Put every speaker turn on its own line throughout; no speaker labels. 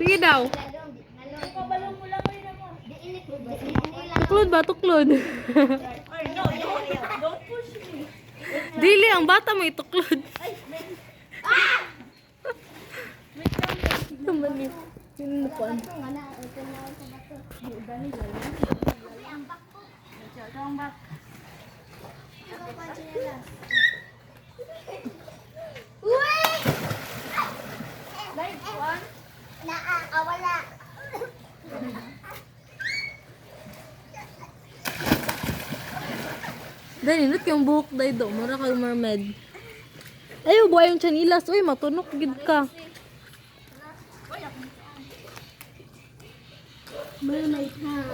Sige daw. Tuklod ba? Tuklod. Dili, ang bata mo ituklod. Naman yun. Sinunupan.
Wala.
Dahil inut yung buhok dahi do. Mura kang mermaid. Ayaw, buhay yung chanilas. Uy, matunok gid ka.
Mermaid time.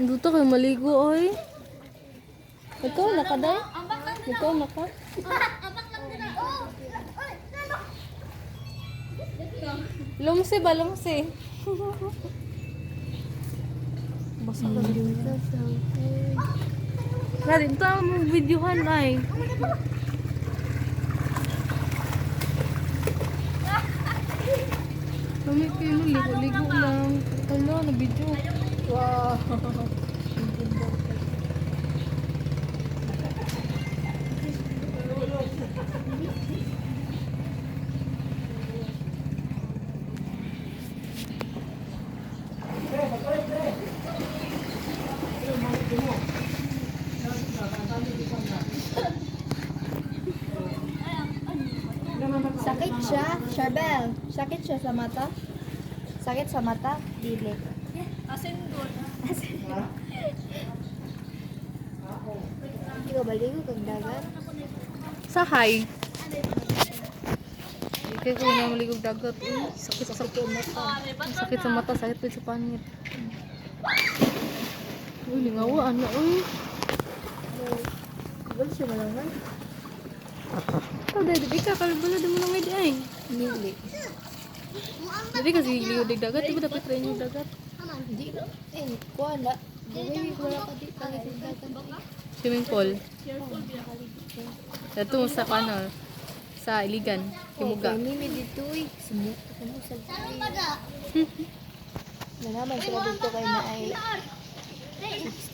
Dito kayo maligo, oy. Ikaw, nakaday? Ikaw, naka? Lumsi ba, lumsi? Basa ka rin. Narin, ito ang videohan ay. Kami kayo, ligo-ligo lang. Ano, na-video. Wow.
Sakit siya, Charbel. Sakit siya sa mata. Sakit sa mata, dili.
Asin doon.
Ikaw baligo kang dagat.
Sahay. Ikay ko na maligog dagat. Uy, sakit sa mata. Sakit sa mata, sakit din sa pangit. Uy, lingawa, ano, uy.
Wala siya malangan.
Ikaw, dahil di ka, kalbala, di mo nang may di ay.
Dili.
Jadi kasi ligo dig dagat, di ba dapat try yung dagat?
Di. Kuha na. Dili, wala ka di. Kaligid dagat.
Swimming pool. Ito sa kanal. Sa Iligan, Timuga.
Okay, mimi dito eh. Sumuk. Sumusag tayo. Nalaman sila dito kay na ay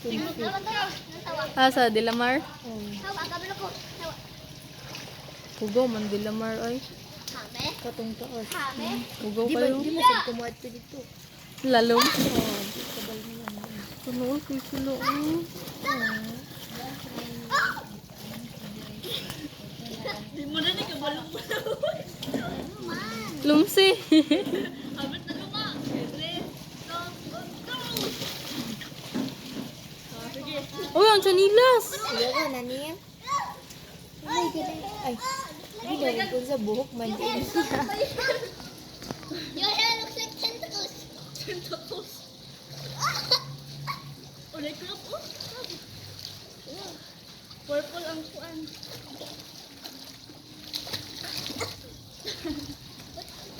16 feet.
Ah, sa Dilamar.
Um,
Hugo, man Dilamar ay.
katong taas.
Hugo
Di ba,
kayo.
di mo sab kumuhat pa dito.
Lalong.
Oo, kabal mo lang.
Tunoy, kuy sulo.
Di mo na nagkabalong mo.
Lumsi.
Abot na luma. Sige. Go. Sige.
Uy, ang chanilas.
Sige ko, nani. Ay, galing. Ay, hindi na rin sa buhok man din.
Your hair looks like tentacles.
Tentacles. Ulay ko lang. Purple ang kuan.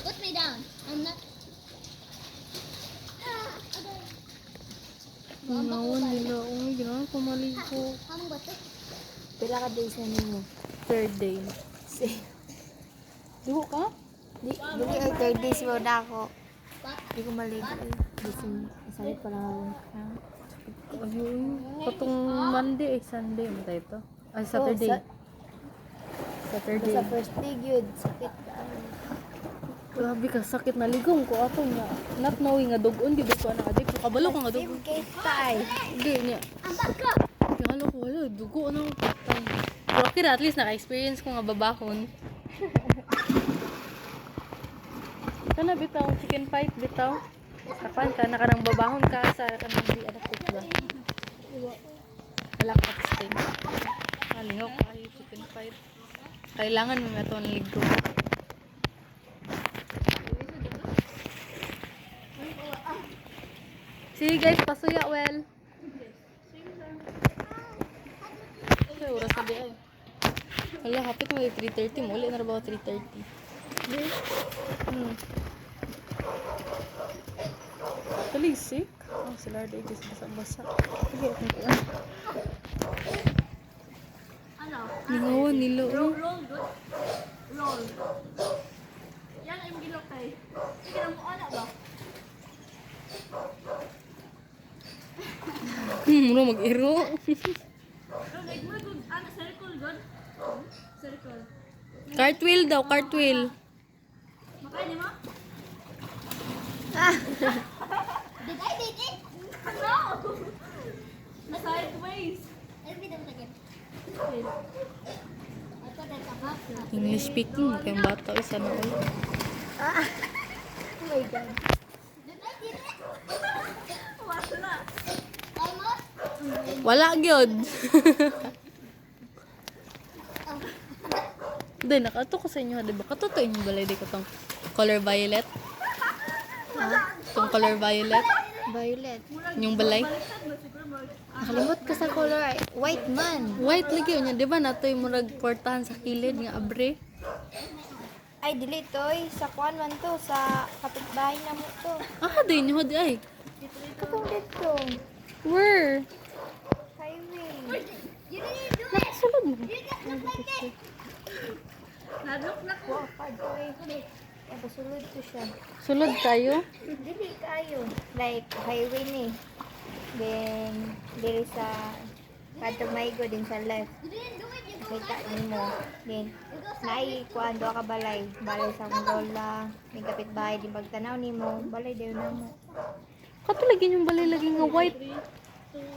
Put me down. I'm not.
Ginawan nila. Uy, ginawan ko maligo.
Hamong ba ito?
Pila ka days na nimo.
Third day.
Say,
Dugo ka?
di ay 3 days mo na ako. Di ko maligo eh. Gising, masakit pa lang ako.
Ayun. Patong Monday, Sunday. Ano tayo ito? Ay, Saturday.
Oh,
Saturday.
Sa first day yun, sakit ka.
Grabe ka, sakit na ligong ko ako nga. Not knowing nga dugon, di ba ko anak adik. Kabalo ko nga dugon.
Team cake tay.
Hindi niya. Kaya ko, wala, dugo na ako. Pero okay na, at least naka-experience ko nga babahon. Kana bitaw, chicken fight bitaw. Kapan ka, nakanang babahon ka sa kanang di adapted ba? Alakat sting. Malingaw ka kayo, chicken fight. Kailangan mo nga ito ang ligo. Sige guys, pasuya well. Ay, oras na di ay. Wala, hapit mo 3:30 mo. Uli na ba 3:30? Actually, sick. Oh, sila dahil basa-basa. Sige, okay. hilo.
Roll, roll, good. Roll. Yan ay magilok kay. Sige na mo, ana ba?
Mura mag-iro.
Roll, like mo, good. Ana, circle, good. Circle.
Cartwheel daw, cartwheel.
Makain mo?
Did I did it?
No! Na sideways.
I'll be done again.
Okay.
I thought that's a half.
English speaking, kayong bata isa na oy.
Oh my God.
Did I did it?
Wala.
Almost?
Wala gyud. Dahil nakato ko sa inyo, di ba? Katoto inyo balay di ko tong color violet. Tong color violet.
Violet.
Yung balay.
Nakalimot ka sa color ay white man.
White lagi yun, di ba? Nato yung murag portahan sa kilid nga abre.
Ay, dili toy. Sa kuan man to. Sa kapitbahay na mo to.
Ah, di nyo di ay.
Katong dito.
Where?
Highway.
You didn't do it.
Nakasulod mo.
You just look like this.
Nadlock na ko.
Wapad toy. Ay, pasulod to siya.
Sulod tayo.
Dili kayo. Like, highway ni. Then, dili sa Katong Maigo din sa left.
You didn't do it. You go
Kita nimo. Then, naay kuan do ka balay. Balay sa Mongola. May kapitbahay din pagtanaw nimo. Balay dayon na mo.
Katulagin yung balay lagi nga white.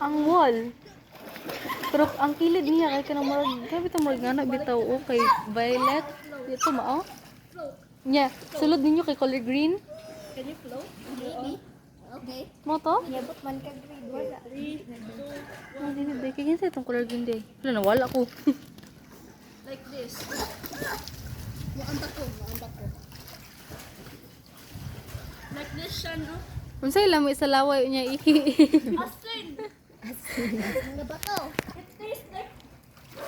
Ang wall. Pero ang kilid niya kay kanang murag, grabe ta murag nga bitaw o kay violet. Dito mao. Nya, sulod ninyo kay color green.
Can you flow?
Maybe.
Okay.
Mo to?
Yabot man ka grade. Wala.
Ah, dili day kay kinsa itong color green day. Wala na wala ko.
Like this.
Maandak ko.
Like this siya, no?
Unsay lami sa laway niya iki.
Asin!
Ano ba to?
It tastes like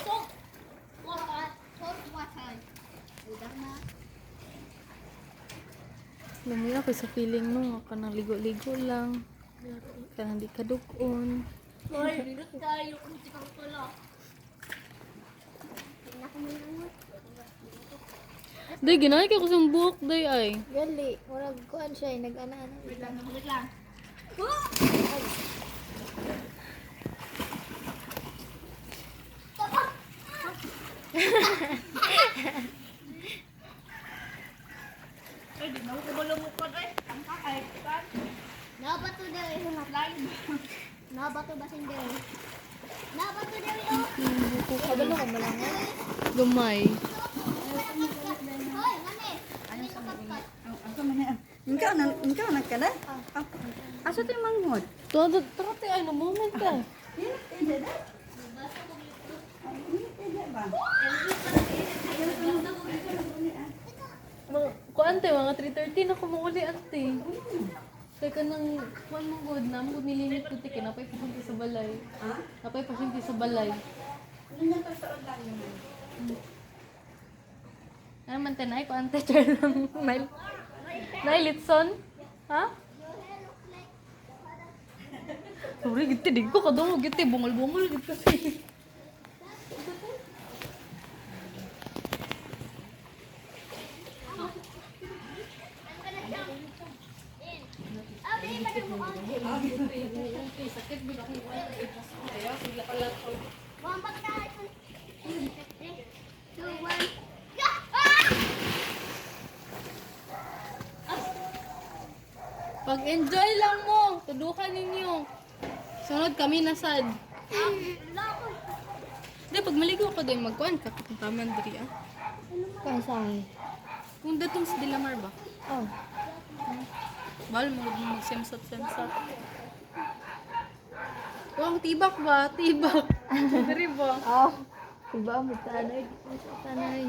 salt.
Salt water. Udang na.
Lami ako sa feeling no, kanang ligo-ligo lang. Kanang di kadukon.
Hoy, dito tayo kung tikang pala.
Tingnan ko muna.
Day ginay kay ko sa buhok day ay.
Gali. Murag kuan siya. Nag-ana-ana.
Wait lang. Ay, di na ako malumukod eh. Ang kakay.
Nabato daw eh.
Line.
Nabato ba sin daw? Nabato daw eh. Oh.
Kabalo ka malang.
Gamay.
Hoy, mane. Ano sa kapkat?
Ikaw nagkala? Asa tayo manghod?
Todo trote ay no moment ka. Kuan te mga 3:30 na ko mauli ante. Kaya ka nang kuan mo good na mo nilimit ko tike napay pasyente sa balay.
Ha?
Napay pasyente sa balay.
Ano na to sa ulan naman?
Ano man tanay ko ante charong nail. Nail Litson? Ha? Sorry, giti di ko kadungog giti bungol-bungol giti kasi. Sakit ba ako?
Wambak na ito. 3, 2, 1.
Pag-enjoy lang mo. Tudukan ninyo. Sunod kami nasad. Hindi, pag maligo ka doon, magkuhan ka. Kung taman diri ah.
Kuan sa akin.
Kung datong sa Dilamar ba?
Oh.
Bawal mo mag-semsat-semsat. Ang tibak ba? Tibak. Diri ba?
Oh. Diba mo tanay? Tanay.